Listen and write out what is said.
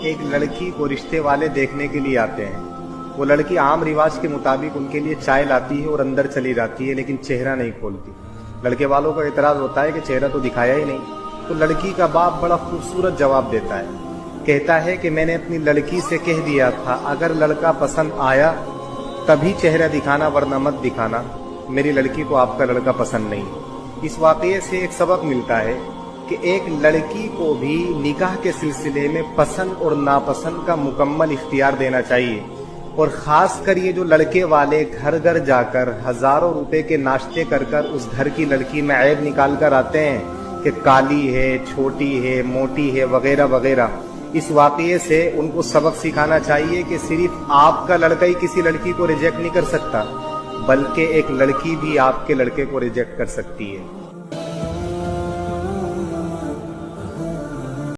एक लड़की को रिश्ते वाले देखने के लिए आते हैं। वो लड़की आम रिवाज के मुताबिक उनके लिए चाय लाती है और अंदर चली जाती है, लेकिन चेहरा नहीं खोलती। लड़के वालों का एतराज होता है कि चेहरा तो दिखाया ही नहीं। तो लड़की का बाप बड़ा खूबसूरत जवाब देता है, कहता है कि मैंने अपनी लड़की से कह दिया था अगर लड़का पसंद आया तभी चेहरा दिखाना, वरना मत दिखाना। मेरी लड़की को आपका लड़का पसंद नहीं। इस वाक़ये से एक सबक मिलता है कि एक लड़की को भी निकाह के सिलसिले में पसंद और नापसंद का मुकम्मल इख्तियार देना चाहिए। और खास कर ये जो लड़के वाले घर घर जाकर हजारों रुपए के नाश्ते कर कर उस घर की लड़की में ऐब निकाल कर आते हैं कि काली है, छोटी है, मोटी है, वगैरह वगैरह, इस वाक़ये से उनको सबक सिखाना चाहिए कि सिर्फ आपका लड़का ही किसी लड़की को रिजेक्ट नहीं कर सकता, बल्कि एक लड़की भी आपके लड़के को रिजेक्ट कर सकती है।